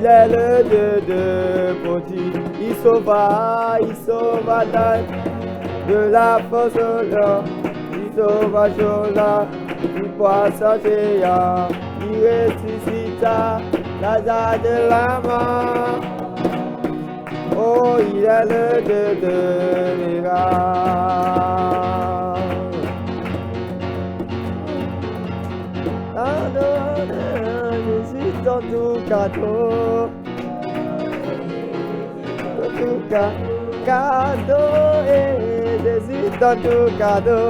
il est le Dieu de Poti. Il sauva de la force là. Il sauva Jola du poisson géant. Il ressuscita Lazare de la mort. Oh, il est le Dieu de miracles. Jésus dans tout cadeau. Dans tout cadeau. Et Jésus dans tout cadeau.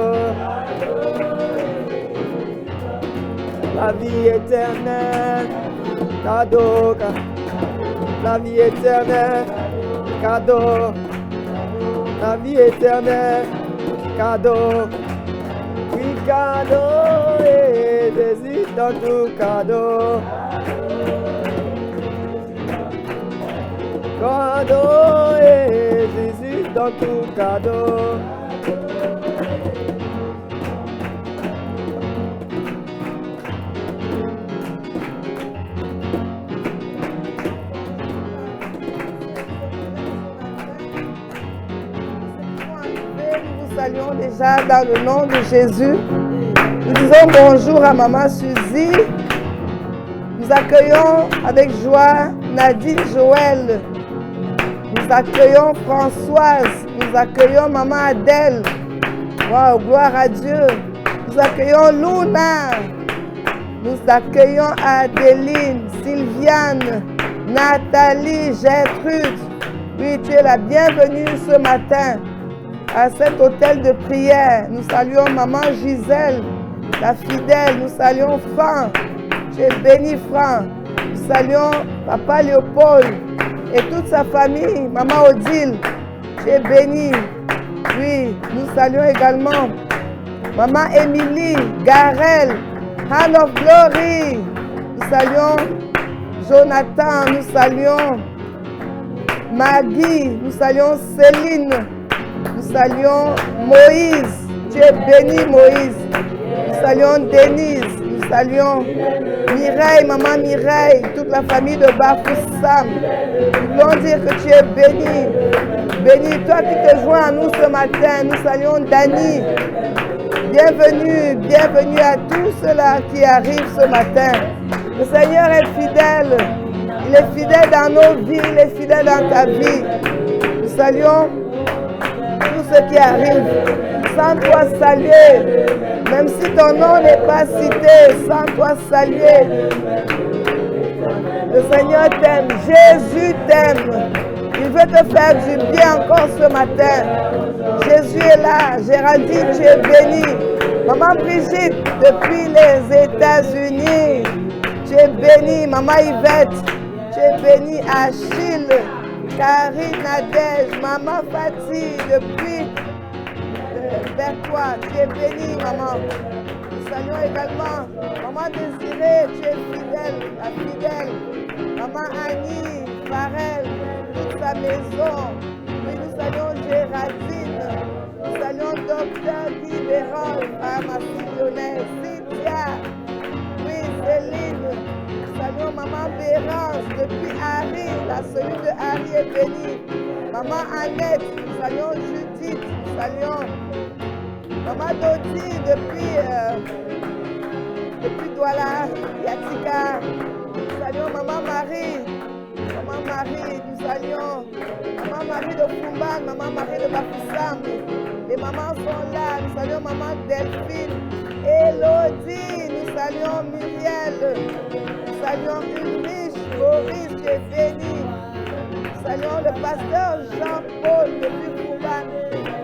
La vie éternelle. Cadeau. La vie éternelle. Cadeau, la vie éternelle, cadeau, oui cadeau, et Jésus dans tout cadeau. Cadeau, et Jésus dans tout cadeau. Saluons déjà dans le nom de Jésus. Nous disons bonjour à Maman Suzy. Nous accueillons avec joie Nadine Joël. Nous accueillons Françoise. Nous accueillons Maman Adèle. Wow, gloire à Dieu. Nous accueillons Luna. Nous accueillons Adeline, Sylviane, Nathalie, Gertrude. Oui, tu es la bienvenue ce matin à cet hôtel de prière. Nous saluons Maman Gisèle, la fidèle. Nous saluons Franck. Tu es béni, Franck. Nous saluons Papa Léopold et toute sa famille. Maman Odile, tu es béni. Oui, nous saluons également Maman Émilie, Garel, Hand of Glory. Nous saluons Jonathan. Nous saluons Maggie. Nous saluons Céline. Nous saluons Moïse. Tu es béni, Moïse. Nous saluons Denise. Nous saluons Mireille, Maman Mireille, toute la famille de Bafoussam. Nous voulons dire que tu es béni. Béni, toi qui te joins à nous ce matin. Nous saluons Dani. Bienvenue, bienvenue à tous ceux-là qui arrivent ce matin. Le Seigneur est fidèle. Il est fidèle dans nos vies, il est fidèle dans ta vie. Nous saluons tous ceux qui arrivent, sans toi saluer, même si ton nom n'est pas cité, sans toi saluer. Le Seigneur t'aime, Jésus t'aime, il veut te faire du bien encore ce matin. Jésus est là, Géraldine, tu es bénie. Maman Brigitte, depuis les États-Unis, tu es bénie. Maman Yvette, tu es bénie. Achille, Karine, Nadège, Maman Fatih, depuis vers toi, tu es bénie, maman. Nous saluons également Maman Désirée, tu es fidèle, la fidèle. Maman Annie, Farel, toute sa maison. Oui, nous saluons Géraldine. Nous saluons Docteur Guy Vérol, pharmacie lyonnaise, Cynthia. Oui, Céline. Nous saluons Maman Bérance depuis Harry, la cellule de Harry est bénie. Maman Annette, nous saluons Judith, nous saluons Maman Dodi depuis Douala, Yatika. Nous saluons Maman Marie. Maman Marie, nous saluons Maman Marie de Fumban, Maman Marie de Bafoussam. Les mamans sont là. Nous saluons Maman Delphine, Elodie. Nous saluons Muriel. Nous saluons Ulrich, Boris, tu es béni. Nous saluons le pasteur Jean-Paul depuis Fumban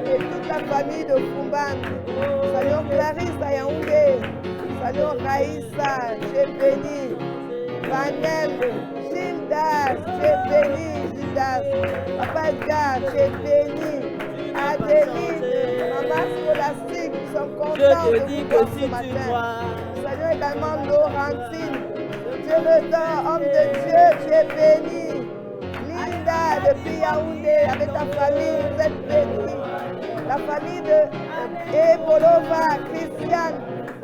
et toute la famille de Fumban. Nous saluons Clarisse à Yaoundé. Nous saluons Raïssa, tu es béni. Vanel, Gildas, tu es béni, Gildas. Papa Edgar, tu es béni. Adéline, Maman Scolastique, nous sommes contents de vous voir ce matin. Nous saluons également Laurentine. Dieu le don, homme de Dieu, tu es béni. Linda, depuis Yaoundé, avec ta famille, vous êtes bénis. La famille de Ebolova, Christiane.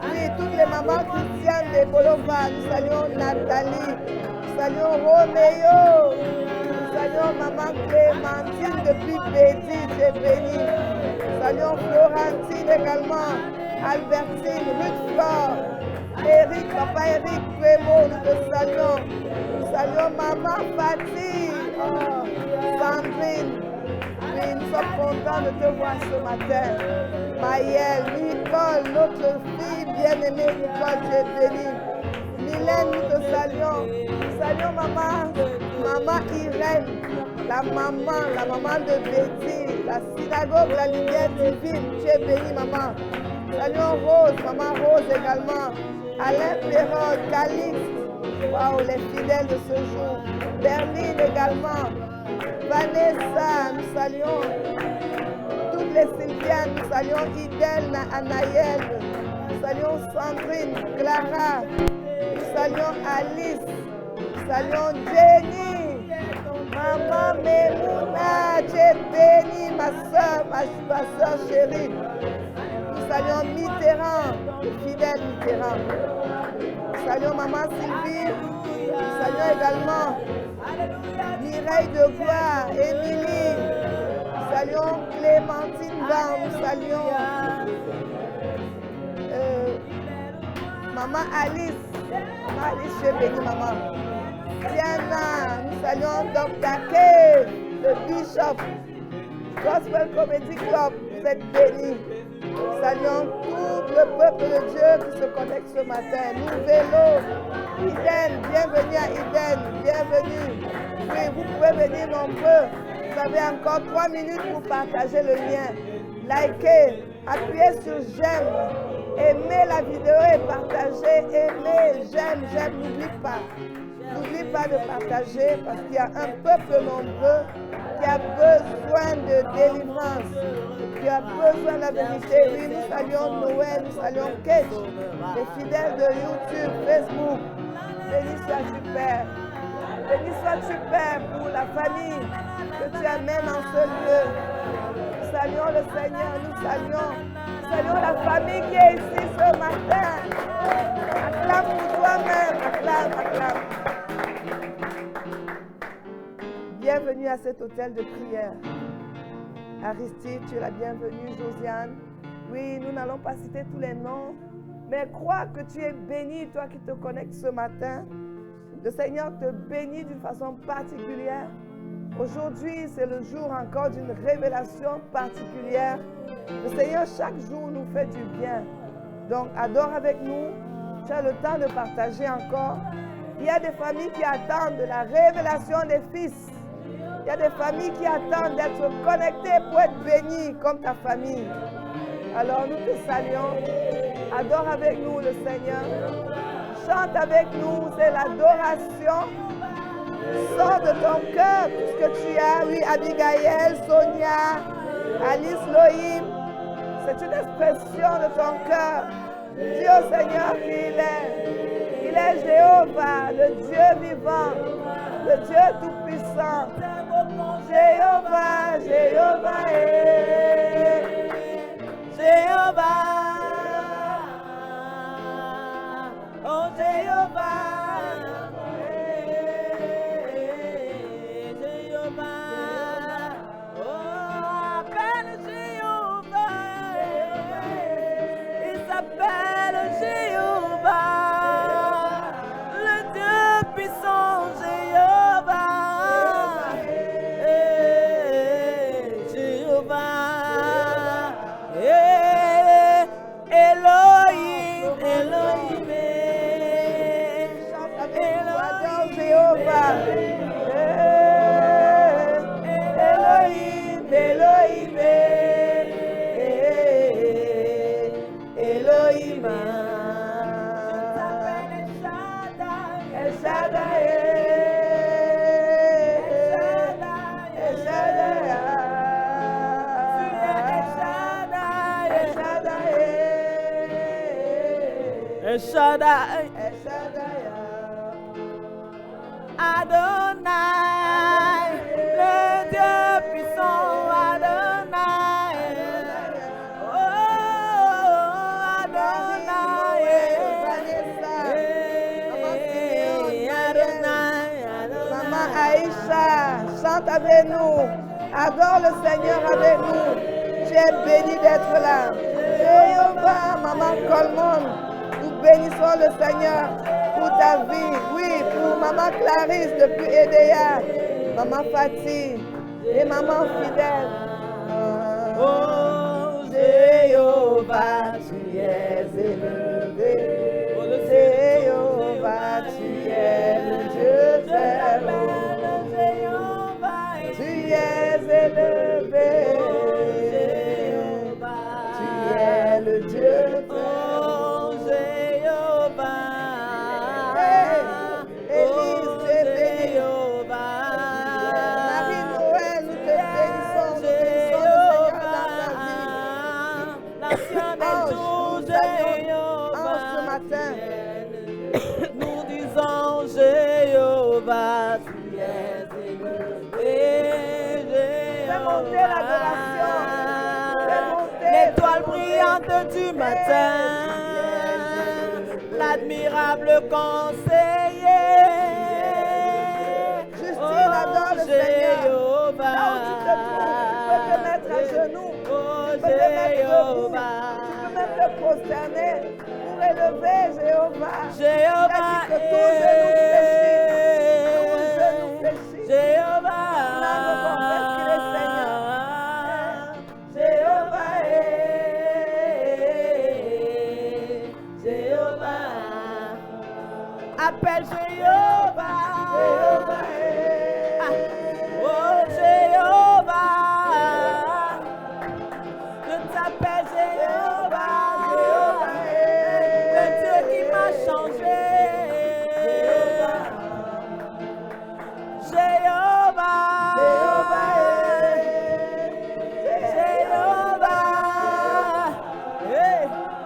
Oui, toutes les mamans chrétiennes d'Ebolova, nous saluons Nathalie, nous saluons Roméo. Nous saluons Maman Clémentine depuis Bédi, tu es bénie. Nous saluons Florentine également, Albertine, Ruth Flore, Eric, Papa Eric Prémo, nous te saluons. Nous saluons Maman Fatih, Sandrine. Oui, nous sommes contents de te voir ce matin. Maëlle, Nicole, notre fille bien-aimée, Nicole, tu es bénie. Mylène, nous te saluons. Nous saluons maman Irène, la maman de Betty, la synagogue, la lumière divine. Tu es bénie, maman. Saluons Rose, maman Rose également. Alain Perron, Calixte, waouh, les fidèles de ce jour. Berline également. Vanessa, nous saluons. Toutes les Sylvianes, nous saluons Idel, Anaël. Nous saluons Sandrine, Clara. Nous saluons Alice. Nous saluons Jenny. Maman Memouna, tu es bénie, ma soeur chérie. Nous saluons Mitterrand, le fidèle Mitterrand. Nous saluons Maman Sylvie. Nous saluons également Mireille de Gloire, Émilie. Nous saluons Clémentine Ban. Nous saluons Maman Alice. Maman Alice, tu es bénie, maman. Diana, nous saluons Dr. K, le bishop. Gospel Comedy Club, vous êtes bénis. Nous saluons tout le peuple de Dieu qui se connecte ce matin. Nous vélo, Iden, bienvenue à Iden, bienvenue. Oui, vous pouvez venir nombreux. Vous avez encore 3 minutes pour partager le lien. Likez, appuyez sur j'aime, aimez la vidéo et partagez, aimez, j'aime, n'oublie pas. N'oublie pas de partager parce qu'il y a un peuple nombreux qui a besoin de délivrance, qui a besoin de la vérité. Oui, nous saluons Noël, nous saluons Kate, les fidèles de YouTube, Facebook. Béni sois-tu, Père. Béni sois-tu, Père, pour la famille que tu amènes en ce lieu. Nous saluons le Seigneur, nous saluons la famille qui est ici ce matin. Acclame pour toi-même, acclame. Bienvenue à cet hôtel de prière. Aristide, tu es la bienvenue. Josiane. Oui, nous n'allons pas citer tous les noms, mais crois que tu es béni, toi qui te connectes ce matin. Le Seigneur te bénit d'une façon particulière. Aujourd'hui, c'est le jour encore d'une révélation particulière. Le Seigneur, chaque jour, nous fait du bien. Donc, adore avec nous. Tu as le temps de partager encore. Il y a des familles qui attendent de la révélation des fils. Il y a des familles qui attendent d'être connectées pour être bénies comme ta famille. Alors nous te saluons. Adore avec nous le Seigneur. Chante avec nous, c'est l'adoration. Sors de ton cœur tout ce que tu as. Oui, Abigail, Sonia, Alice Loïm. C'est une expression de ton cœur. Dis au Seigneur qui il est. Il est Jéhovah, le Dieu vivant, le Dieu tout-puissant. Jéhovah, Jéhovah est. Jéhovah. Oh Jéhovah. Jéhovah. Oh, appelle Jéhovah. Il s'appelle Jéhovah. Le Dieu puissant Jéhovah. Elohim, Elohim, Jéhovah. Elohim, Elohim, Elohim. El Shaddai, El Shaddai, El Shaddai, El Shaddai, Adonai, le Dieu puissant, Adonai, oh Adonai, Adonai, Aïcha, chante avec nous. Adore le Seigneur avec nous. Tu es béni d'être là. Jéhovah, Maman Colmon, nous bénissons le Seigneur pour ta vie. Oui, pour Maman Clarisse depuis Edea, Maman Fatih et Maman Fidèle. Oh Jéhovah, tu es élevé. Jéhovah, tu es le Dieu très haut. Tu es élevé. Tu es le Dieu très haut. Jéhovah. Élise, tu es béni. Marie-Noël, nous te bénissons. Nous bénissons le Seigneur dans ta vie. Ange ce matin. Nous disons Jéhovah, tu es élevé. Fais monter l'adoration. L'étoile brillante du matin, l'admirable conseiller. Justine, adore le Seigneur. Là où tu te trouves, tu peux te mettre à genoux. Tu peux te mettre debout. Tu peux même te prosterner pour élever Jéhovah. Jéhovah que tout genou fléchit. Tout genou fléchit. Jéhovah. L'âme confesse qu'il est Seigneur. Jéhovah Jéhovah. Appelle Jéhovah. Jéhovah oh Jéhovah. Je t'appelle Jéhovah. Le Dieu qui m'a changé. Jéhovah. Jéhovah.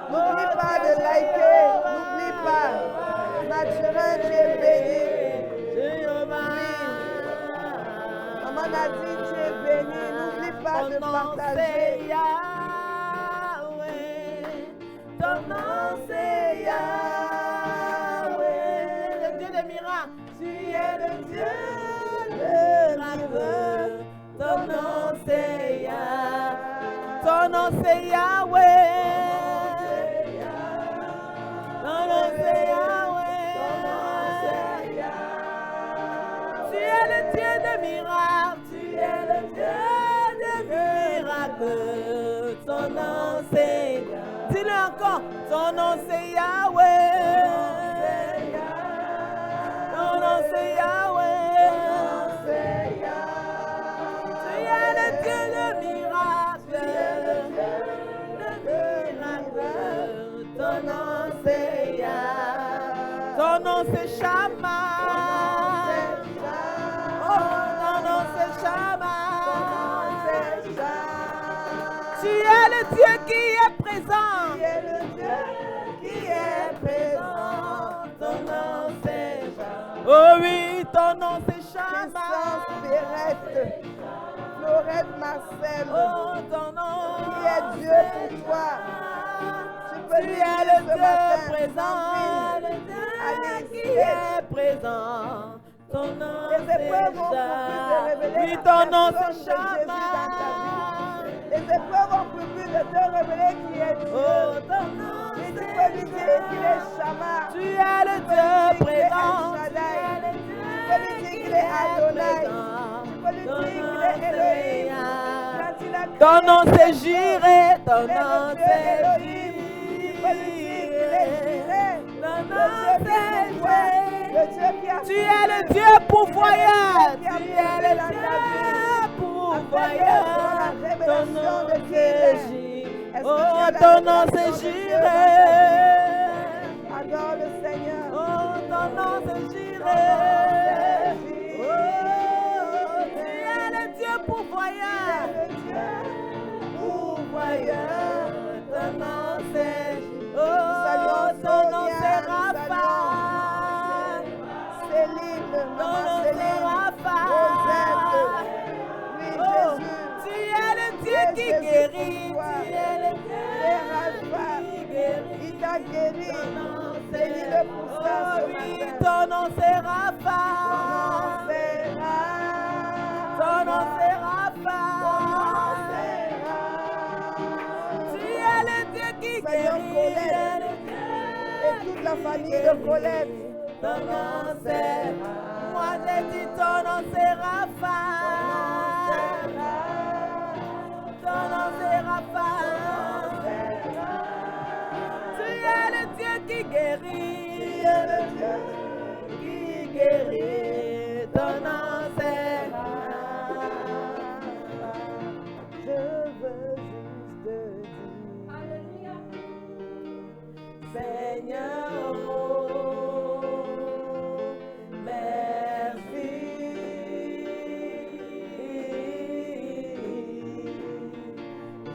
N'oublie pas de liker. N'oublie pas. Mathurin, tu es béni. Jéhovah. Maman Nadine, tu es béni. N'oublie pas de partager. Ton nom c'est Yahweh, le Dieu des miracles. Tu es le Dieu de miracles. Ton nom c'est Yahweh. Ton nom c'est Yahweh. Ton nom c'est Yahweh. Tu es le Dieu des miracles. Tu es le Dieu des miracles. Ton nom c'est Yahweh. Dis-le encore, ton nom c'est Yahweh. Ton nom c'est Yahweh. Tu es le Dieu de miracles. Ton nom c'est Yahweh. Ton nom c'est Shama. Oh, ton nom c'est Shama. Tu es le Dieu qui est présent. Tu es le Dieu qui est présent. Ton nom c'est Shama. Oh oui, ton nom c'est Shama. Spirette, Florette Marcel. Oh, ton nom qui est Dieu pour toi. Tu es le Dieu présent. Le Dieu qui est présent. Ton nom c'est Shama. Oui, ton nom c'est Shama. Les épreuves ont pu plus de te révéler qui est Dieu. Oh, ton nom, et tu peux lui dire qu'il est Shama. Tu es le Dieu présent. Tu peux lui dire qu'il est Adonai. Tu peux lui dire qu'il est Elohim. Ton nom c'est Jireh. Ton nom c'est Elohim. Tu peux lui dire qu'il est Jireh. Ton nom c'est Jireh. Tu es le Dieu pourvoyeur. Tu es le Dieu pourvoyeur. Ton nom c'est Jireh. Oh, ton nom c'est Jireh. Adore le Seigneur. Oh, ton nom c'est Jireh. Oh, tu es le Dieu pourvoyeur. Pourvoyeur. Ton nom c'est oh, ton nom c'est Rapha. Céline, maman Céline. Rosette. Oui, Jésus. Tu es le Dieu qui guérit. Tu es le Dieu qui guérit. Il t'a guéri. Bénis-le pour ça ce matin. Ton nom c'est Rapha. la famille de Colette. Ton nom c'est, moi j'ai dit ton nom c'est Rapha. Ton nom c'est Rapha. Tu es le Dieu qui guérit. Tu es le Dieu qui guérit. Ton nom c'est Rapha. Je veux juste dire, Alléluia. Seigneur, oh, merci.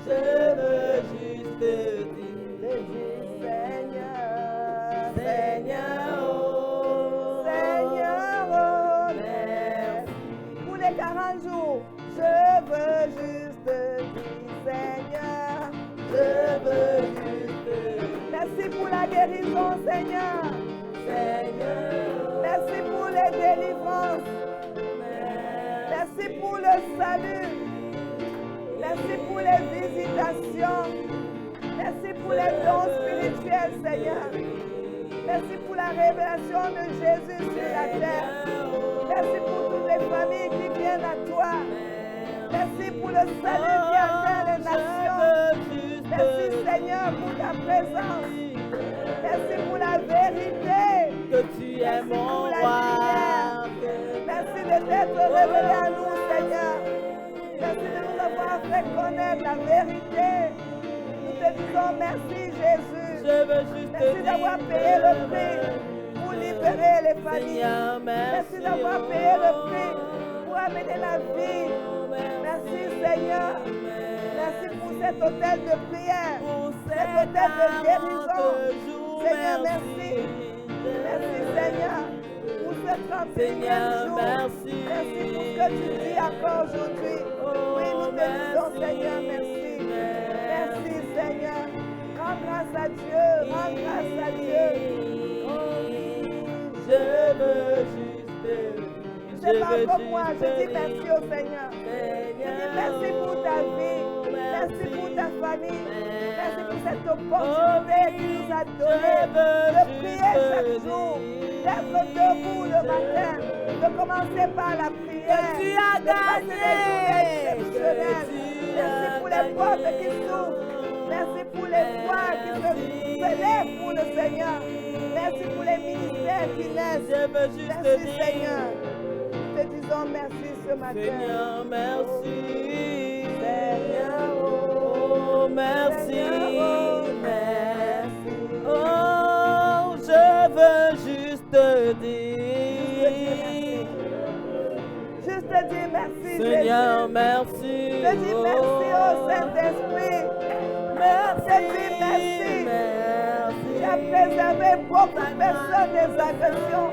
Je veux juste dire, Seigneur, Seigneur, oh, Seigneur, oh, merci. pour les 40 jours, je veux juste dire, Seigneur, Je veux juste dire, merci pour la guérison, Seigneur, Seigneur, merci pour les délivrances, merci pour le salut, merci pour les visitations, merci pour les dons spirituels, Seigneur, merci pour la révélation de Jésus sur la terre, merci pour toutes les familles qui viennent à toi, merci pour le salut qui atteint les nations, merci Seigneur pour ta présence, merci pour la vérité, que tu es mon roi. merci de t'être révélé à nous, Seigneur. Merci de nous avoir fait connaître la vérité. Nous te disons merci, Jésus. Je veux juste Merci te d'avoir dire, payé le prix pour libérer les familles. Seigneur, Merci d'avoir payé le prix pour amener la vie. Merci, Seigneur. Merci pour cet hôtel de prière, cet hôtel de guérison. Seigneur, merci. Merci, Seigneur, pour ce 31e Seigneur, jour. merci. Merci pour ce que tu dis encore aujourd'hui. Oui, nous te disons, Seigneur, merci. Merci, Seigneur. Rends grâce à Dieu. Rends grâce à Dieu. Je veux juste, C'est pas comme moi. Je dis merci au Seigneur. Je dis merci pour ta vie. Merci pour ta famille. Merci pour cette opportunité qu'il nous a donnée de prier chaque jour, d'être debout le matin, de commencer par la prière. Tu as de passer des journées gagné. exceptionnelles. Merci pour les portes qui s'ouvrent. Merci pour les voix qui se lèvent pour le Seigneur. Merci pour les ministères qui naissent. Je veux juste te Merci dire, Seigneur. Te disons merci ce matin. Seigneur, merci. Seigneur, Oh, merci. Seigneur, Merci. Oh, je veux juste te dire, juste te dire merci, Seigneur, Jésus. merci. Je dis merci au Saint-Esprit. Merci. Je dis merci. Merci. Tu as préservé beaucoup de personnes des agressions.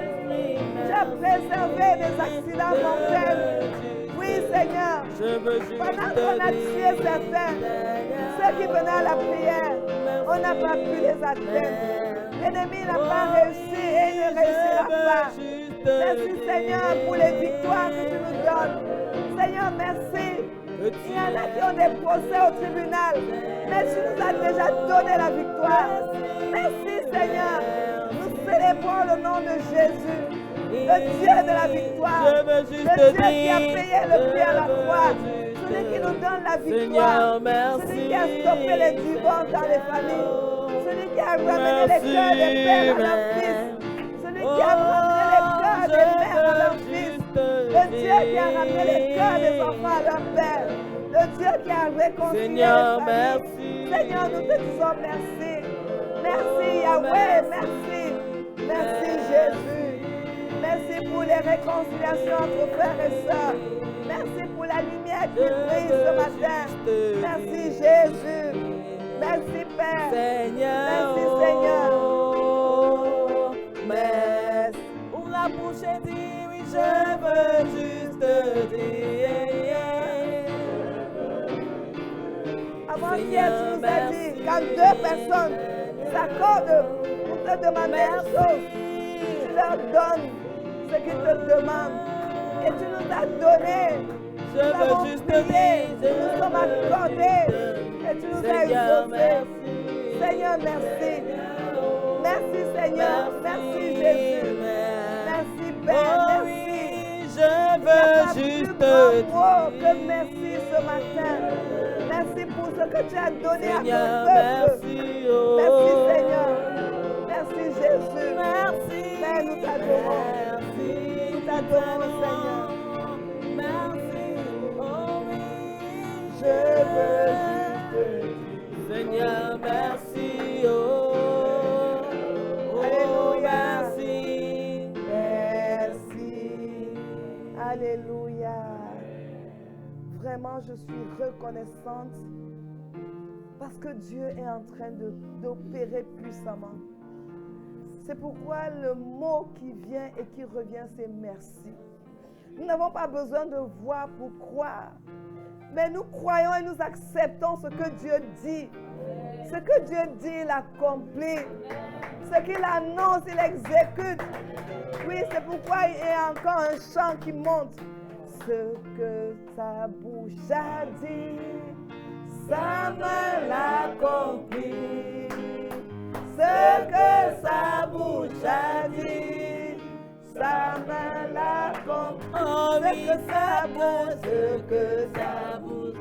Tu as préservé des accidents mortels. Oui, Seigneur. Je veux juste Pendant te qu'on a tué dire, certains, ceux qui venaient à la prière, on n'a pas pu les atteindre. L'ennemi n'a pas réussi et il ne réussira pas. Merci Seigneur pour les victoires que tu nous donnes. Seigneur, merci. Il y en a qui ont des procès au tribunal, mais tu nous as déjà donné la victoire. Merci Seigneur. Nous célébrons le nom de Jésus, le Dieu de la victoire, Je veux juste le te Dieu qui a dire, payé le prix à la je veux croix, juste celui qui nous donne la Seigneur, victoire, merci. celui qui a stoppé les divorces dans les familles, celui qui a ramené les cœurs des pères à leurs fils, celui qui a ramené les cœurs des mères à leurs fils, le Dieu qui a ramené les cœurs des enfants à leur père, le Dieu qui a réconcilié Seigneur, les familles. merci. Seigneur, nous te disons merci. Merci Yahweh, merci. Merci Jésus. Merci pour les réconciliations entre frères et sœurs. Merci pour la lumière qui brille ce matin. Merci Jésus. Merci Père. Seigneur, Merci Seigneur. oh, merci. Ouvre la bouche et dis oui, je veux juste te dire. Avant-hier, tu nous as dit, quand deux personnes s'accordent pour te demander une chose, tu leur donnes ce qu'ils te demandent. Et tu nous as donné. Je Nous avons veux juste te prié, dire, nous sommes accordés. Et tu nous as Seigneur, exaucés. merci. Seigneur, merci. Merci Seigneur. Merci Jésus. Merci Père. Oh Merci. oui, je Il n'y a veux pas juste plus grand te mot dire. que merci ce matin. Merci pour ce que tu as donné Seigneur, à ton peuple. merci, oh. Merci Seigneur. Merci Jésus. Merci. Père, nous t'adorons. Merci. Nous t'adorons Seigneur. Merci. Oh oui. Je veux juste te dire. Seigneur, merci, oh. Oh, Alléluia. merci. Merci. Alléluia. Vraiment, je suis reconnaissante parce que Dieu est en train d'opérer puissamment. C'est pourquoi le mot qui vient et qui revient, c'est merci. Nous n'avons pas besoin de voir pour croire. Mais nous croyons et nous acceptons ce que Dieu dit. Ce que Dieu dit, il accomplit. Ce qu'il annonce, il exécute. Oui, c'est pourquoi il y a encore un chant qui monte. Ce que sa bouche a dit, sa main l'accomplit. Ce que sa bouche a dit, sa main l'accomplit. Oh oui, Ce que sa bouche bouche.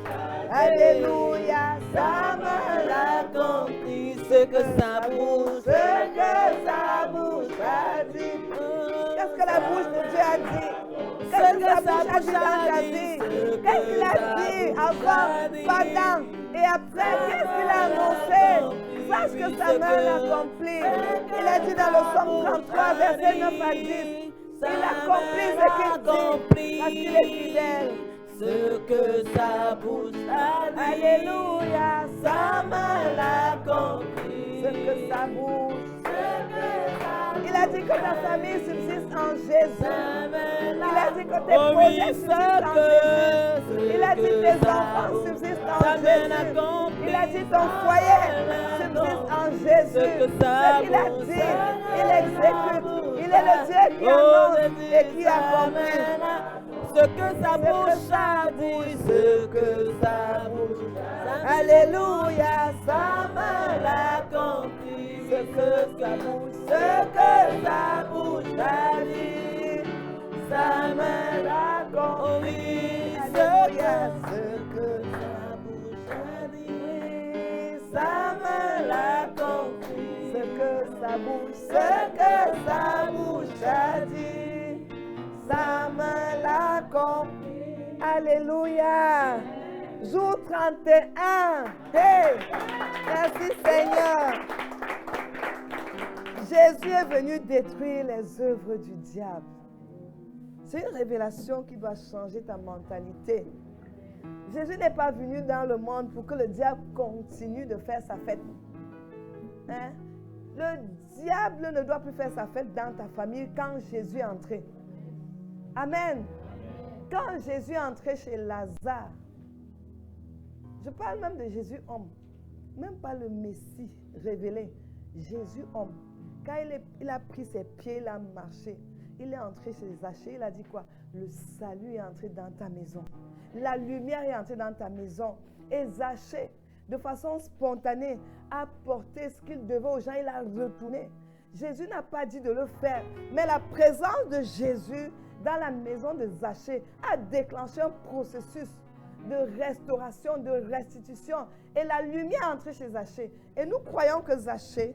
Alléluia, sa main l'accomplit. Ce que sa bouche. ce que sa bouche a dit. Qu'est-ce que la bouche de Dieu a dit? Qu'est-ce que sa bouche a dit dans ta vie? Qu'est-ce qu'il a dit avant, pendant et après? Qu'est-ce qu'il a annoncé? Sache que sa main l'accomplit. Il a dit dans le Psaume 33, verset 9 à 10. Il accomplit ce qu'il dit parce qu'il est fidèle. Ce que sa bouche a dit. Alléluia, Sa main l'accomplit. ce que sa bouche. Il a dit que ta famille subsiste en Jésus. Il a dit que tes Oh projets oui, subsistent en Jésus. Il a dit que tes enfants subsistent en Jésus. Il a dit ton foyer subsiste en Jésus. Ce qu'il a dit, il exécute. Il est le Dieu qui annonce et qui accomplit. Ce que sa bouche a dit, ce que sa bouche a dit. Alléluia, Sa main l'accomplit. ce que sa bouche, Ce que sa bouche a dit, sa main l'accomplit. Ce que sa bouche a dit, sa main l'accomplit. ce que sa bouche, Ce que sa bouche a dit, sa main l'accomplit. Alléluia. Jour 31. Hey, merci Seigneur. Jésus est venu détruire les œuvres du diable. C'est une révélation qui doit changer ta mentalité. Jésus n'est pas venu dans le monde pour que le diable continue de faire sa fête. Hein? Le diable ne doit plus faire sa fête dans ta famille quand Jésus est entré. Amen. Quand Jésus est entré chez Lazare, je parle même de Jésus homme, même pas le Messie révélé, Jésus homme. Quand il a pris ses pieds, il a marché, il est entré chez Zachée, il a dit quoi? Le salut est entré dans ta maison. La lumière est entrée dans ta maison. Et Zachée, de façon spontanée, a porté ce qu'il devait aux gens, il a retourné. Jésus n'a pas dit de le faire, mais la présence de Jésus dans la maison de Zachée a déclenché un processus de restauration, de restitution. Et la lumière est entrée chez Zachée. Et nous croyons que Zachée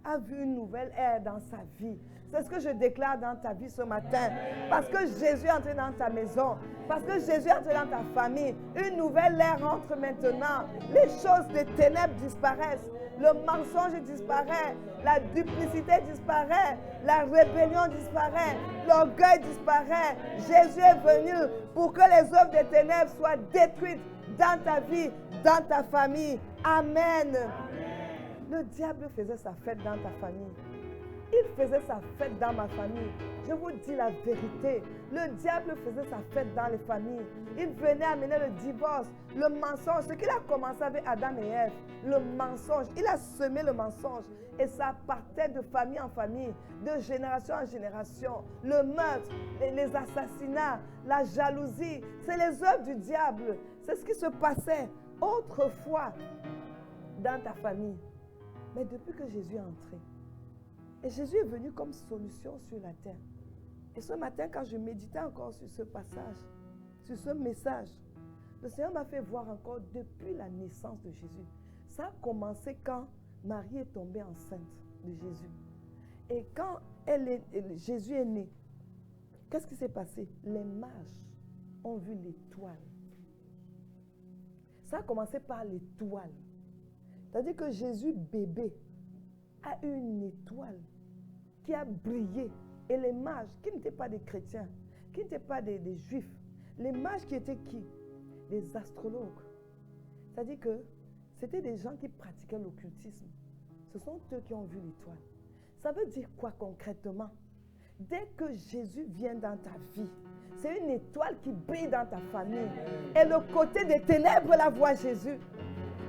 a vu une nouvelle ère dans sa vie. C'est ce que je déclare dans ta vie ce matin. Parce que Jésus est entré dans ta maison. Parce que Jésus est entré dans ta famille. Une nouvelle ère entre maintenant. Les choses des ténèbres disparaissent. Le mensonge disparaît. La duplicité disparaît. La rébellion disparaît. L'orgueil disparaît. Jésus est venu pour que les œuvres des ténèbres soient détruites dans ta vie, dans ta famille. Amen. Le diable faisait sa fête dans ta famille. Il faisait sa fête dans ma famille. Je vous dis la vérité. Le diable faisait sa fête dans les familles. Il venait amener le divorce, le mensonge. Ce qu'il a commencé avec Adam et Ève, le mensonge. Il a semé le mensonge. Et ça partait de famille en famille, de génération en génération. Le meurtre, les assassinats, la jalousie, c'est les œuvres du diable. C'est ce qui se passait autrefois dans ta famille. Mais depuis que Jésus est entré, Et Jésus est venu comme solution sur la terre. Et ce matin, quand je méditais encore sur ce passage, sur ce message, le Seigneur m'a fait voir encore depuis la naissance de Jésus. Ça a commencé quand Marie est tombée enceinte de Jésus. Et quand Jésus est né, qu'est-ce qui s'est passé? Les mages ont vu l'étoile. Ça a commencé par l'étoile. C'est-à-dire que Jésus, bébé, a eu une étoile qui a brillé. Et les mages, qui n'étaient pas des chrétiens, qui n'étaient pas des juifs, les mages qui étaient qui? Des astrologues. C'est-à-dire que c'était des gens qui pratiquaient l'occultisme. Ce sont eux qui ont vu l'étoile. Ça veut dire quoi concrètement? Dès que Jésus vient dans ta vie, c'est une étoile qui brille dans ta famille. Et le côté des ténèbres la voit Jésus.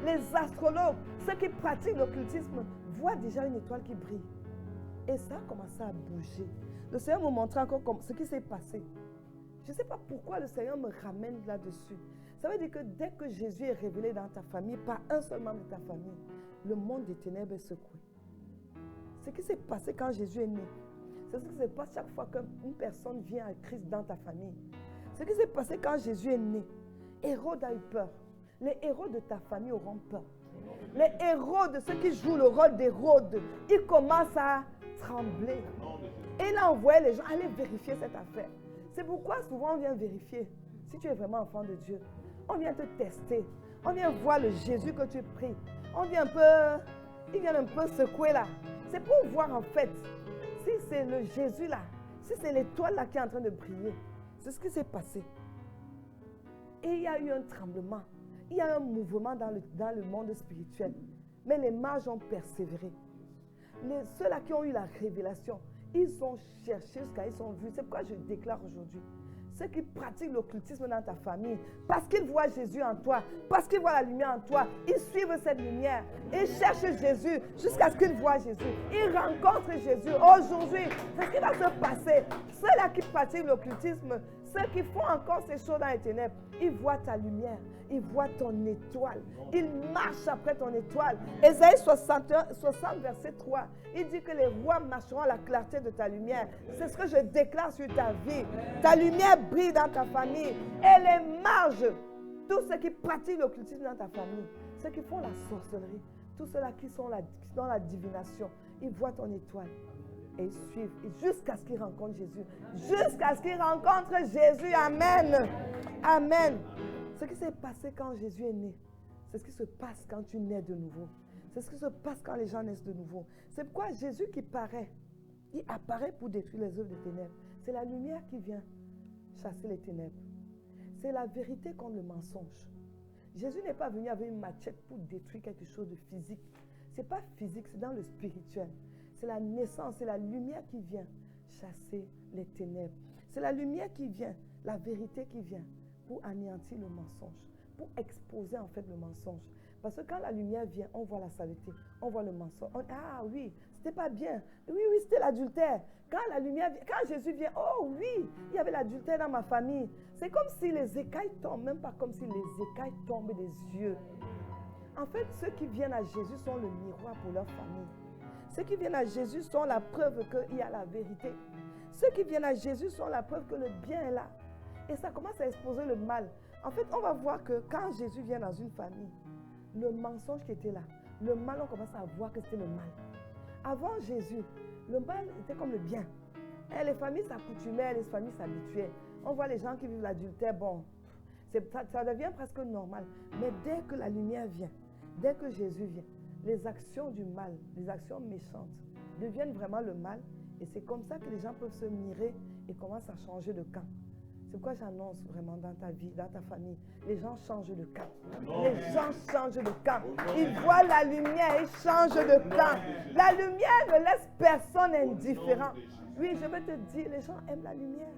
Les astrologues, ceux qui pratiquent l'occultisme, voient déjà une étoile qui brille. Et ça a commencé à bouger. Le Seigneur me montrait encore ce qui s'est passé. Je ne sais pas pourquoi le Seigneur me ramène là-dessus. Ça veut dire que dès que Jésus est révélé dans ta famille, par un seul membre de ta famille, le monde des ténèbres est secoué. Ce qui s'est passé quand Jésus est né, c'est ce qui se passe chaque fois qu'une personne vient à Christ dans ta famille. Ce qui s'est passé quand Jésus est né, Hérode a eu peur. Les héros de ta famille auront peur. Les héros de ceux qui jouent le rôle d'Hérode, ils commencent à trembler. Et il a envoyé les gens aller vérifier cette affaire. C'est pourquoi souvent on vient vérifier si tu es vraiment enfant de Dieu. On vient te tester. On vient voir le Jésus que tu pries. On vient il vient un peu secouer là. C'est pour voir en fait si c'est le Jésus là, si c'est l'étoile là qui est en train de briller. C'est ce qui s'est passé. Et il y a eu un tremblement. Il y a un mouvement dans le monde spirituel. Mais les mages ont persévéré. Ceux-là qui ont eu la révélation, ils ont cherché jusqu'à ils ont vu. C'est pourquoi je déclare aujourd'hui. Ceux qui pratiquent l'occultisme dans ta famille, parce qu'ils voient Jésus en toi, parce qu'ils voient la lumière en toi, ils suivent cette lumière. Ils cherchent Jésus jusqu'à ce qu'ils voient Jésus. Ils rencontrent Jésus. Aujourd'hui, c'est ce qui va se passer. Ceux-là qui pratiquent l'occultisme, ceux qui font encore ces choses dans les ténèbres, ils voient ta lumière. Ils voient ton étoile. Ils marchent après ton étoile. Ésaïe 60, verset 3. Il dit que les rois marcheront à la clarté de ta lumière. C'est ce que je déclare sur ta vie. Ta lumière brille dans ta famille. Et les mages, tous ceux qui pratiquent l'occultisme dans ta famille, ceux qui font la sorcellerie, tous ceux-là qui sont dans la divination, ils voient ton étoile. Et ils suivent jusqu'à ce qu'ils rencontrent Jésus. Jusqu'à ce qu'ils rencontrent Jésus. Amen. Amen. Ce qui s'est passé quand Jésus est né, c'est ce qui se passe quand tu nais de nouveau. C'est ce qui se passe quand les gens naissent de nouveau. C'est pourquoi Jésus qui paraît, il apparaît pour détruire les œuvres des ténèbres. C'est la lumière qui vient chasser les ténèbres. C'est la vérité contre le mensonge. Jésus n'est pas venu avec une machette pour détruire quelque chose de physique. Ce n'est pas physique, c'est dans le spirituel. C'est la naissance, c'est la lumière qui vient chasser les ténèbres. C'est la lumière qui vient, la vérité qui vient pour anéantir le mensonge, pour exposer en fait le mensonge. Parce que quand la lumière vient, on voit la saleté, on voit le mensonge. Ah oui, c'était pas bien. Oui, c'était l'adultère. Quand la lumière vient, quand Jésus vient, oh oui, il y avait l'adultère dans ma famille. C'est comme si les écailles tombent, même pas comme si les écailles tombent des yeux. En fait, ceux qui viennent à Jésus sont le miroir pour leur famille. Ceux qui viennent à Jésus sont la preuve qu'il y a la vérité. Ceux qui viennent à Jésus sont la preuve que le bien est là. Et ça commence à exposer le mal. En fait, on va voir que quand Jésus vient dans une famille, le mensonge qui était là, le mal, on commence à voir que c'était le mal. Avant Jésus, le mal était comme le bien. Et les familles s'accoutumaient, les familles s'habituaient. On voit les gens qui vivent l'adultère, bon, ça devient presque normal. Mais dès que la lumière vient, dès que Jésus vient, les actions du mal, les actions méchantes deviennent vraiment le mal. Et c'est comme ça que les gens peuvent se mirer et commencent à changer de camp. C'est pourquoi j'annonce vraiment dans ta vie, dans ta famille, les gens changent de camp. Les gens changent de camp. Ils voient la lumière, ils changent de camp. La lumière ne laisse personne indifférent. Oui, je vais te dire, les gens aiment la lumière.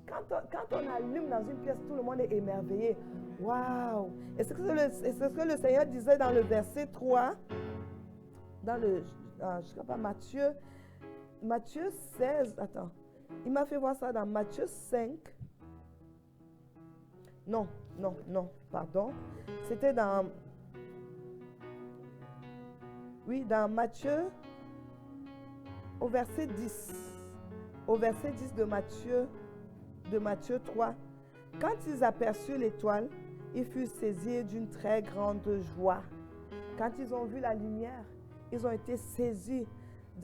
Quand on allume dans une pièce, tout le monde est émerveillé. Waouh! Et c'est ce que le Seigneur disait dans le verset 3, dans le, je sais pas, Matthieu 16, attends. Il m'a fait voir ça dans Matthieu 5. Non, pardon. C'était dans... Oui, dans Matthieu... au verset 10. Au verset 10 de Matthieu 3. Quand ils aperçurent l'étoile, ils furent saisis d'une très grande joie. Quand ils ont vu la lumière, ils ont été saisis.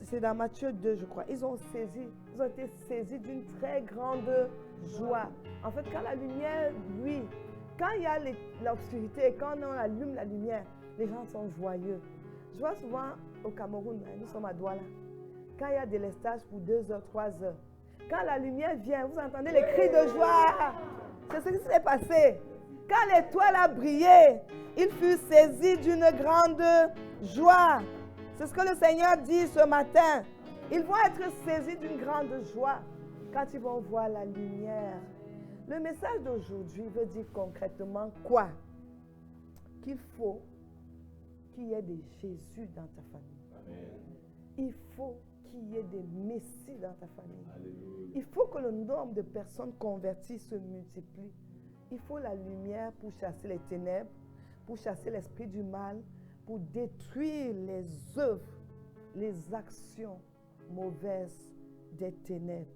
C'est dans Matthieu 2, je crois. Ils ont été saisis d'une très grande joie. En fait, quand la lumière, oui, quand il y a l'obscurité, quand on allume la lumière, les gens sont joyeux. Je vois souvent au Cameroun, nous sommes à Douala, quand il y a des lestages pour 2 heures, 3 heures, quand la lumière vient, vous entendez les cris de joie. C'est ce qui s'est passé. Quand l'étoile a brillé, il fut saisi d'une grande joie. C'est ce que le Seigneur dit ce matin. Ils vont être saisis d'une grande joie quand ils vont voir la lumière. Le message d'aujourd'hui veut dire concrètement quoi? Qu'il faut qu'il y ait des Jésus dans ta famille. Amen. Il faut qu'il y ait des Messies dans ta famille. Alléluia. Il faut que le nombre de personnes converties se multiplie. Il faut la lumière pour chasser les ténèbres, pour chasser l'esprit du mal, pour détruire les œuvres, les actions mauvaises des ténèbres.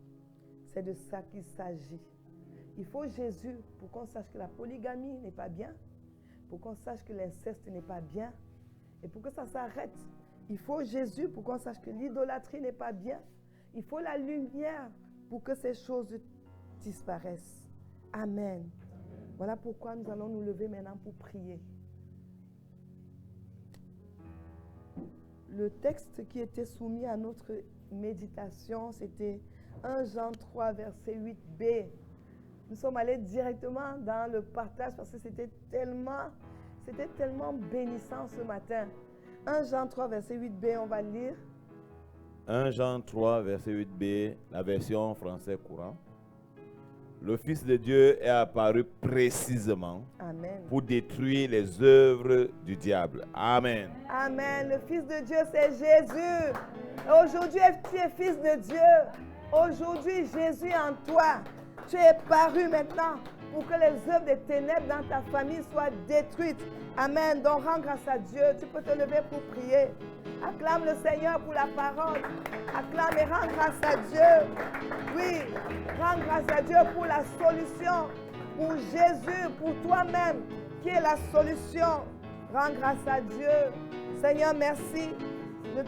C'est de ça qu'il s'agit. Il faut Jésus pour qu'on sache que la polygamie n'est pas bien, pour qu'on sache que l'inceste n'est pas bien, et pour que ça s'arrête. Il faut Jésus pour qu'on sache que l'idolâtrie n'est pas bien. Il faut la lumière pour que ces choses disparaissent. Amen. Voilà pourquoi nous allons nous lever maintenant pour prier. Le texte qui était soumis à notre méditation, c'était 1 Jean 3, verset 8b. Nous sommes allés directement dans le partage parce que c'était tellement bénissant ce matin. 1 Jean 3, verset 8b, on va lire. 1 Jean 3, verset 8b, la version français courant. Le Fils de Dieu est apparu précisément Amen. Pour détruire les œuvres du diable. Amen. Amen. Le Fils de Dieu, c'est Jésus. Aujourd'hui, tu es Fils de Dieu. Aujourd'hui, Jésus est en toi. Tu es paru maintenant pour que les œuvres des ténèbres dans ta famille soient détruites. Amen. Donc, rends grâce à Dieu. Tu peux te lever pour prier. Acclame le Seigneur pour la parole. Acclame et rends grâce à Dieu. Oui, rends grâce à Dieu pour la solution. Pour Jésus, pour toi-même, qui est la solution. Rends grâce à Dieu. Seigneur, merci. Je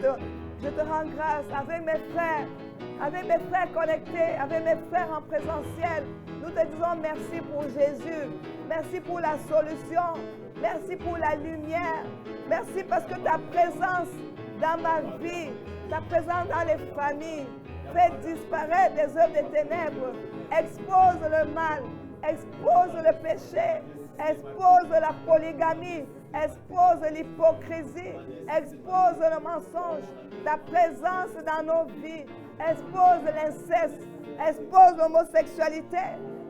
te rends grâce avec mes frères connectés, avec mes frères en présentiel. Nous te disons merci pour Jésus. Merci pour la solution. Merci pour la lumière. Merci parce que ta présence dans ma vie, ta présence dans les familles, fait disparaître les œuvres des ténèbres. Expose le mal, expose le péché, expose la polygamie, expose l'hypocrisie, expose le mensonge. Ta présence dans nos vies, expose l'inceste, expose l'homosexualité,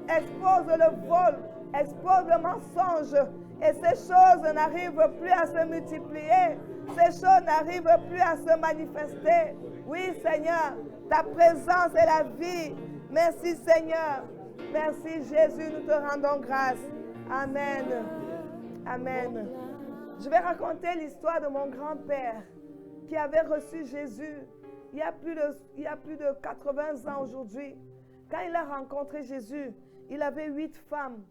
expose le vol, expose le mensonge. Et ces choses n'arrivent plus à se multiplier. Ces choses n'arrivent plus à se manifester. Oui, Seigneur, ta présence est la vie. Merci, Seigneur. Merci, Jésus. Nous te rendons grâce. Amen. Amen. Je vais raconter l'histoire de mon grand-père qui avait reçu Jésus il y a plus de 80 ans aujourd'hui. Quand il a rencontré Jésus, il avait 8 femmes.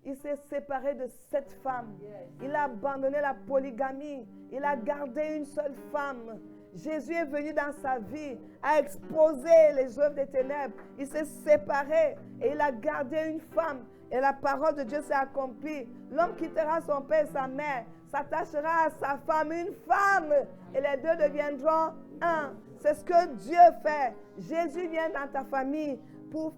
Il s'est séparé de 7 femmes. Il a abandonné la polygamie. Il a gardé une seule femme. Jésus est venu dans sa vie, a exposé les œuvres des ténèbres. Il s'est séparé et il a gardé une femme. Et la parole de Dieu s'est accomplie. L'homme quittera son père et sa mère, s'attachera à sa femme, une femme. Et les deux deviendront un. C'est ce que Dieu fait. Jésus vient dans ta famille pour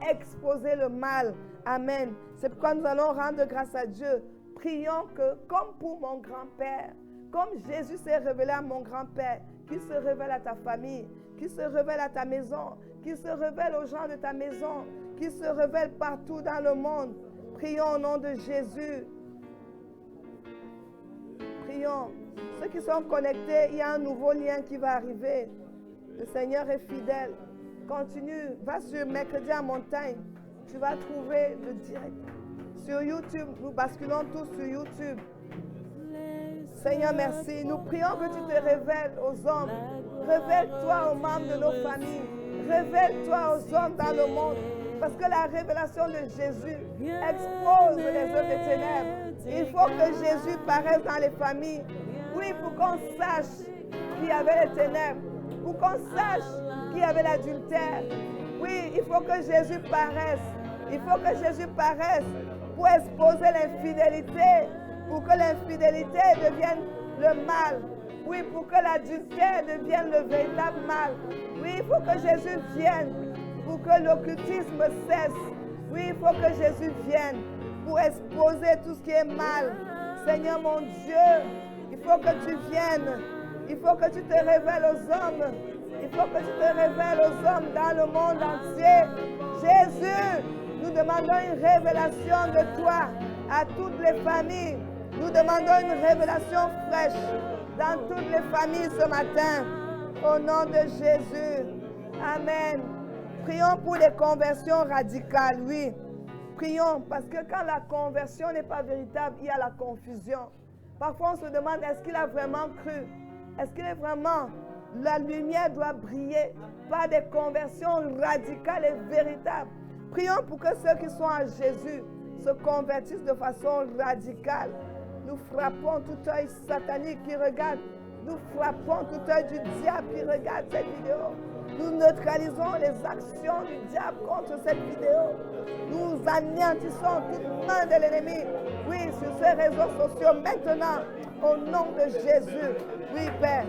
exposer le mal. Amen. C'est pourquoi nous allons rendre grâce à Dieu. Prions que, comme pour mon grand-père, comme Jésus s'est révélé à mon grand-père, qu'il se révèle à ta famille, qu'il se révèle à ta maison, qu'il se révèle aux gens de ta maison, qu'il se révèle partout dans le monde. Prions au nom de Jésus. Prions. Ceux qui sont connectés, il y a un nouveau lien qui va arriver. Le Seigneur est fidèle. Continue, va sur Mercredi en montagne. Tu vas trouver le direct. Sur YouTube, nous basculons tous sur YouTube. Seigneur, merci. Nous prions que tu te révèles aux hommes Révèle-toi aux membres de nos familles. Révèle-toi aux hommes dans le monde. Parce que la révélation de Jésus expose les œuvres des ténèbres. Il faut que Jésus paraisse dans les familles. Oui, pour qu'on sache qu'il y avait les ténèbres. Pour qu'on sache qu'il y avait l'adultère. Oui, il faut que Jésus paraisse. Il faut que Jésus paraisse pour exposer l'infidélité. Pour que l'infidélité devienne le mal. Oui, pour que l'adultère devienne le véritable mal. Oui, il faut que Jésus vienne pour que l'occultisme cesse. Oui, il faut que Jésus vienne pour exposer tout ce qui est mal. Seigneur mon Dieu, il faut que tu viennes. Il faut que tu te révèles aux hommes. Il faut que tu te révèles aux hommes dans le monde entier. Jésus, nous demandons une révélation de toi à toutes les familles. Nous demandons une révélation fraîche dans toutes les familles ce matin. Au nom de Jésus. Amen. Prions pour les conversions radicales, oui. Prions parce que quand la conversion n'est pas véritable, il y a la confusion. Parfois on se demande, est-ce qu'il a vraiment cru? Est-ce qu'il est vraiment... La lumière doit briller par des conversions radicales et véritables. Prions pour que ceux qui sont à Jésus se convertissent de façon radicale. Nous frappons tout œil satanique qui regarde. Nous frappons tout œil du diable qui regarde cette vidéo. Nous neutralisons les actions du diable contre cette vidéo. Nous anéantissons toute main de l'ennemi. Oui, sur ces réseaux sociaux maintenant, au nom de Jésus. Oui, Père,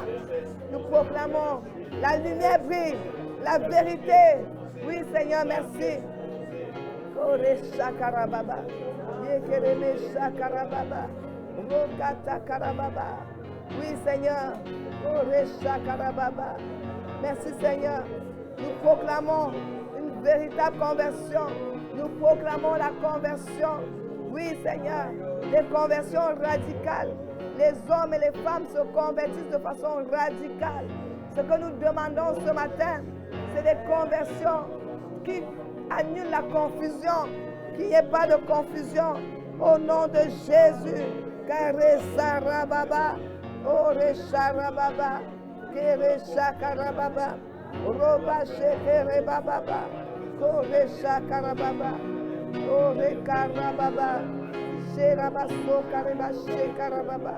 nous proclamons la lumière brille, la vérité. Oui, Seigneur, merci. Oui, Seigneur. Merci, Seigneur. Nous proclamons une véritable conversion. Nous proclamons la conversion. Oui, Seigneur. Des conversions radicales. Les hommes et les femmes se convertissent de façon radicale. Ce que nous demandons ce matin, c'est des conversions qui annulent la confusion. Qu'il n'y ait pas de confusion. Au nom de Jésus. Karesarababa. Oresharababa. Kereshakarababa. Robashekerebababa. Koreshakarababa. Orekarababa. Sherabaso Karebashe Karababa.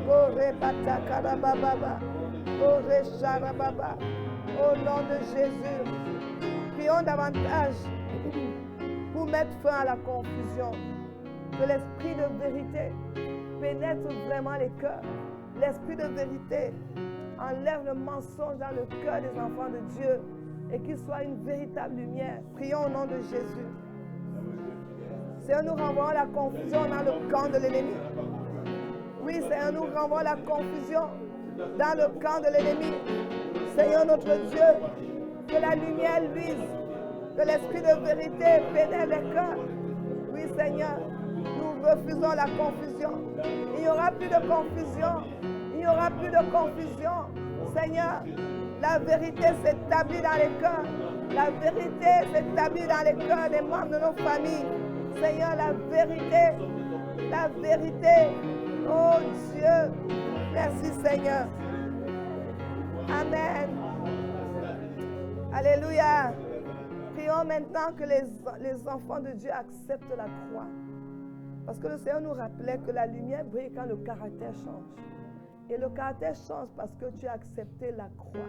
Orebata Karababa. Oresharababa. Au nom de Jésus. Prions davantage pour mettre fin à la confusion. Que l'esprit de vérité pénètre vraiment les cœurs. L'esprit de vérité enlève le mensonge dans le cœur des enfants de Dieu et qu'il soit une véritable lumière. Prions au nom de Jésus. Seigneur, nous renvoyons la confusion dans le camp de l'ennemi. Oui, Seigneur, nous renvoyons la confusion dans le camp de l'ennemi. Seigneur notre Dieu, que la lumière luise, que l'esprit de vérité pénètre les cœurs. Oui, Seigneur, nous refusons la confusion. Il n'y aura plus de confusion. Il n'y aura plus de confusion. Seigneur, la vérité s'établit dans les cœurs. La vérité s'établit dans les cœurs des membres de nos familles. Seigneur, la vérité. La vérité. Oh Dieu. Merci Seigneur. Amen. Alléluia. Prions maintenant que les enfants de Dieu acceptent la croix. Parce que le Seigneur nous rappelait que la lumière brille quand le caractère change. Et le caractère change parce que tu as accepté la croix.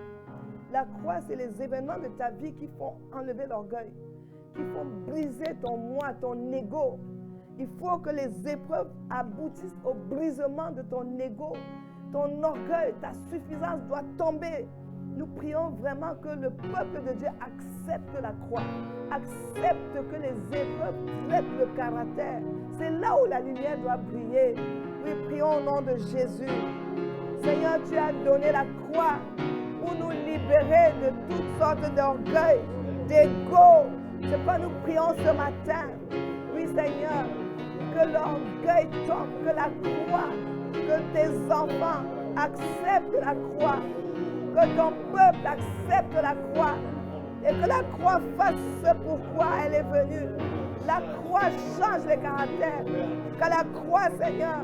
La croix, c'est les événements de ta vie qui font enlever l'orgueil, qui font briser ton moi, ton ego. Il faut que les épreuves aboutissent au brisement de ton ego. Ton orgueil, ta suffisance doit tomber. Nous prions vraiment que le peuple de Dieu accepte la croix, accepte que les épreuves traitent le caractère. C'est là où la lumière doit briller. Oui, prions au nom de Jésus. Seigneur, tu as donné la croix pour nous libérer de toutes sortes d'orgueil, d'ego. C'est pourquoi nous prions ce matin. Oui, Seigneur, que l'orgueil tombe, que la croix, que tes enfants acceptent la croix, que ton peuple accepte la croix et que la croix fasse ce pourquoi elle est venue. La croix change les caractères. Que la croix, Seigneur,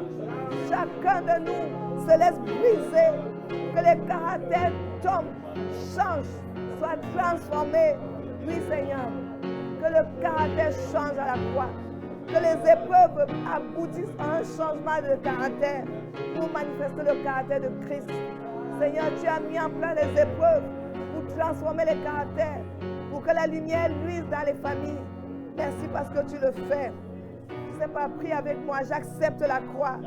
chacun de nous se laisse briser. Que les caractères symptômes changent, soient transformés. Oui, Seigneur, que le caractère change à la croix. Que les épreuves aboutissent à un changement de caractère pour manifester le caractère de Christ. Seigneur, tu as mis en place les épreuves pour transformer les caractères, pour que la lumière luise dans les familles. Merci parce que tu le fais. Tu sais pas, prie avec moi, j'accepte la croix.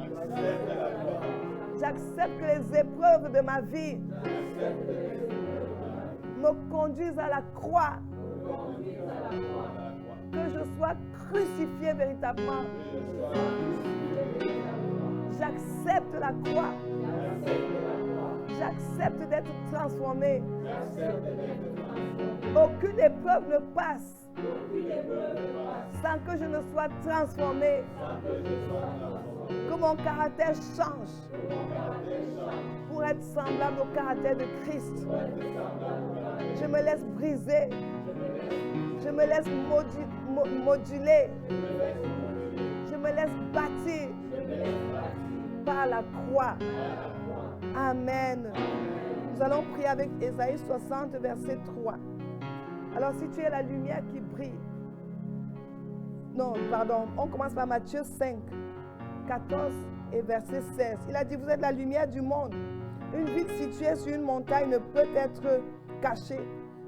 J'accepte que les épreuves de ma vie me conduisent à la croix. Que je sois crucifié véritablement. J'accepte la croix. J'accepte d'être transformé. Aucune épreuve ne passe sans que je ne sois transformé. Que mon caractère change pour être semblable au caractère de Christ. Je me laisse briser. Je me laisse moduler. Je me laisse bâtir par la croix. Amen. Nous allons prier avec Ésaïe 60, verset 3. Alors, si tu es la lumière qui brille. Non, pardon. On commence par Matthieu 5, 14 et verset 16. Il a dit, vous êtes la lumière du monde. Une ville située sur une montagne ne peut être cachée.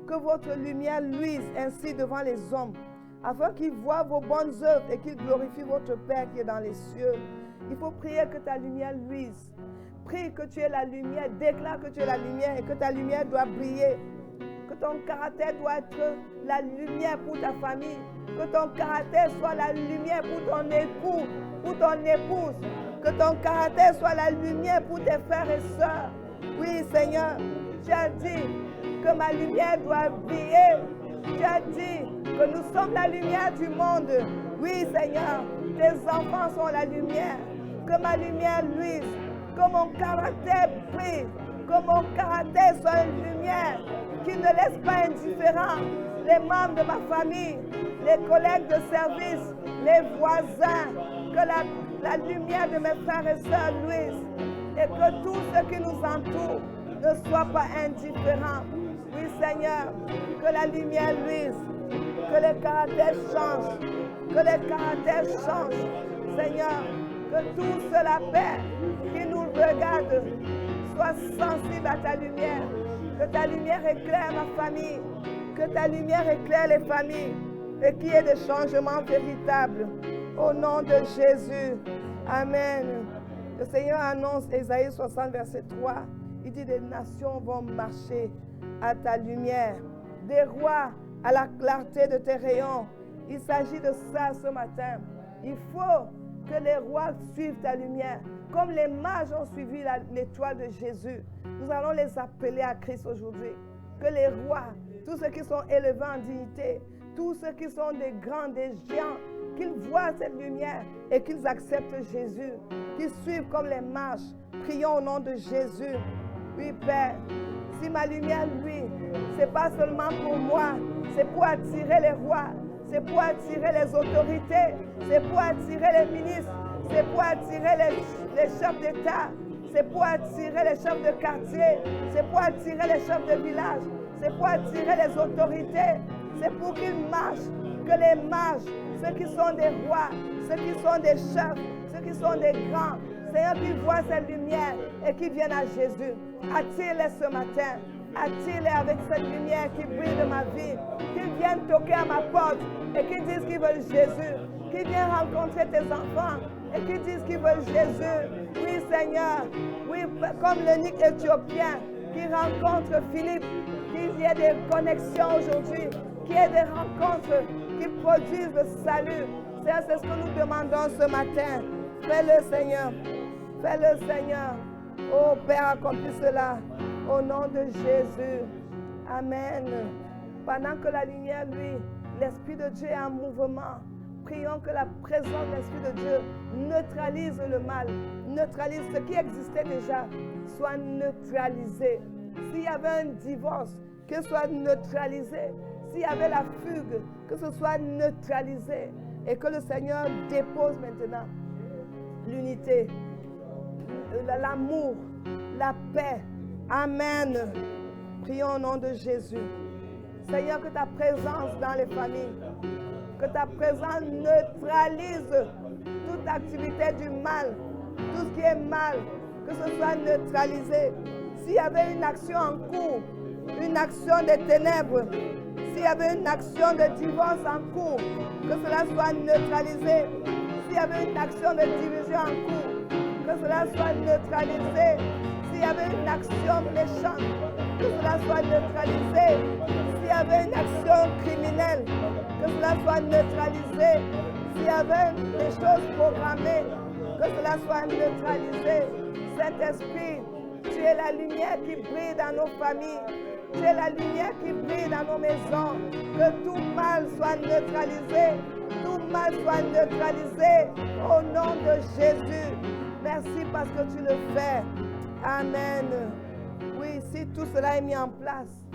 Que votre lumière luise ainsi devant les hommes, afin qu'ils voient vos bonnes œuvres et qu'ils glorifient votre Père qui est dans les cieux. Il faut prier que ta lumière luise. Prie que tu es la lumière, déclare que tu es la lumière et que ta lumière doit briller. Que ton caractère doit être la lumière pour ta famille. Que ton caractère soit la lumière pour ton époux, pour ton épouse. Que ton caractère soit la lumière pour tes frères et sœurs. Oui, Seigneur, tu as dit que ma lumière doit briller. Tu as dit que nous sommes la lumière du monde. Oui, Seigneur, tes enfants sont la lumière. Que ma lumière luise. Que mon caractère brille. Que mon caractère soit une lumière qui ne laisse pas indifférent les membres de ma famille, les collègues de service, les voisins. Que la lumière de mes frères et sœurs luise. Et que tout ce qui nous entoure ne soit pas indifférent. Oui, Seigneur, que la lumière luise, que les caractères changent, que les caractères changent. Seigneur, que tout cela, Père, qui nous regarde, soit sensible à ta lumière. Que ta lumière éclaire ma famille, que ta lumière éclaire les familles et qu'il y ait des changements véritables. Au nom de Jésus. Amen. Le Seigneur annonce, Ésaïe 60, verset 3, il dit, des nations vont marcher à ta lumière, des rois à la clarté de tes rayons. Il s'agit de ça ce matin. Il faut que les rois suivent ta lumière, comme les mages ont suivi l'étoile de Jésus. Nous allons les appeler à Christ aujourd'hui. Que les rois, tous ceux qui sont élevés en dignité, tous ceux qui sont des grands, des géants, qu'ils voient cette lumière et qu'ils acceptent Jésus, qu'ils suivent comme les mages. Prions au nom de Jésus. Oui, Père, si ma lumière, lui, ce n'est pas seulement pour moi, c'est pour attirer les rois, c'est pour attirer les autorités, c'est pour attirer les ministres, c'est pour attirer les chefs d'État, c'est pour attirer les chefs de quartier, c'est pour attirer les chefs de village, c'est pour attirer les autorités, c'est pour qu'ils marchent, que les mages, ceux qui sont des rois, ceux qui sont des chefs, ceux qui sont des grands, Seigneur, qu'ils voient cette lumière et qu'ils viennent à Jésus. Attire-les ce matin. Attire-les avec cette lumière qui brille de ma vie. Qu'ils viennent toquer à ma porte et qu'ils disent qu'ils veulent Jésus. Qu'ils viennent rencontrer tes enfants et qu'ils disent qu'ils veulent Jésus. Oui, Seigneur. Oui, comme l'eunuque éthiopien qui rencontre Philippe. Qu'il y ait des connexions aujourd'hui. Qu'il y ait des rencontres qui produisent le salut. Seigneur, c'est ce que nous demandons ce matin. Fais-le, Seigneur. Fais-le, Seigneur. Oh, Père, accomplis cela. Au nom de Jésus. Amen. Pendant que la lumière, lui, l'Esprit de Dieu est en mouvement, prions que la présence de l'Esprit de Dieu neutralise le mal, neutralise ce qui existait déjà, soit neutralisé. S'il y avait un divorce, que ce soit neutralisé. S'il y avait la fugue, que ce soit neutralisé. Et que le Seigneur dépose maintenant l'unité, l'amour, la paix. Amen. Prions au nom de Jésus. Seigneur, que ta présence dans les familles, que ta présence neutralise toute activité du mal, tout ce qui est mal, que ce soit neutralisé. S'il y avait une action en cours, une action des ténèbres, s'il y avait une action de divorce en cours, que cela soit neutralisé. S'il y avait une action de division en cours, que cela soit neutralisé. S'il y avait une action méchante, que cela soit neutralisé. S'il y avait une action criminelle, que cela soit neutralisé. S'il y avait des choses programmées, que cela soit neutralisé. Saint-Esprit, tu es la lumière qui brille dans nos familles. Tu es la lumière qui brille dans nos maisons. Que tout mal soit neutralisé. Tout mal soit neutralisé. Au nom de Jésus. Merci parce que tu le fais. Amen. Oui, si tout cela est mis en place,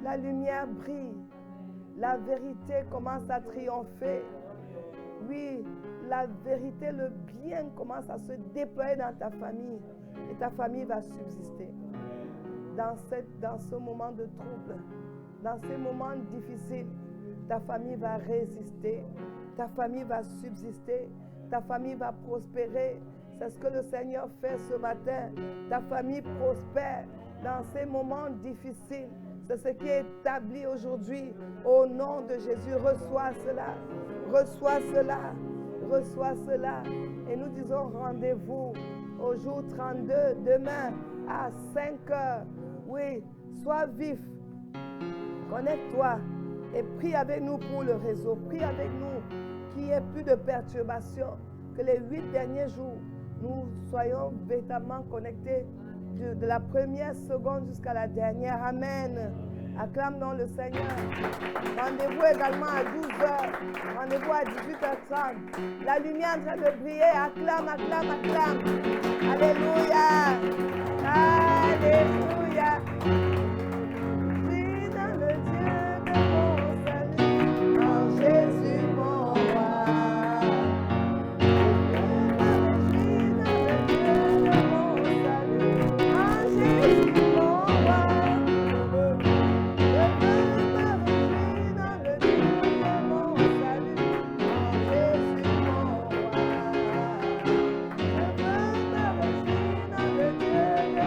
la lumière brille. La vérité commence à triompher. Oui, la vérité, le bien commence à se déployer dans ta famille. Et ta famille va subsister. Dans ce moment de trouble, dans ces moments difficiles, ta famille va résister. Ta famille va subsister. Ta famille va prospérer. C'est ce que le Seigneur fait ce matin. Ta famille prospère dans ces moments difficiles. C'est ce qui est établi aujourd'hui. Au nom de Jésus, reçois cela. Reçois cela. Reçois cela. Et nous disons rendez-vous au jour 32, demain à 5 heures. Oui, sois vif. Connecte-toi et prie avec nous pour le réseau. Prie avec nous qu'il n'y ait plus de perturbations. Que les 8 derniers jours, nous soyons véritablement connectés de la première seconde jusqu'à la dernière. Amen. Acclame dans le Seigneur. Rendez-vous également à 12h. Rendez-vous à 18h30. La lumière est en train de briller. Acclame, acclame, acclame. Alléluia. Alléluia.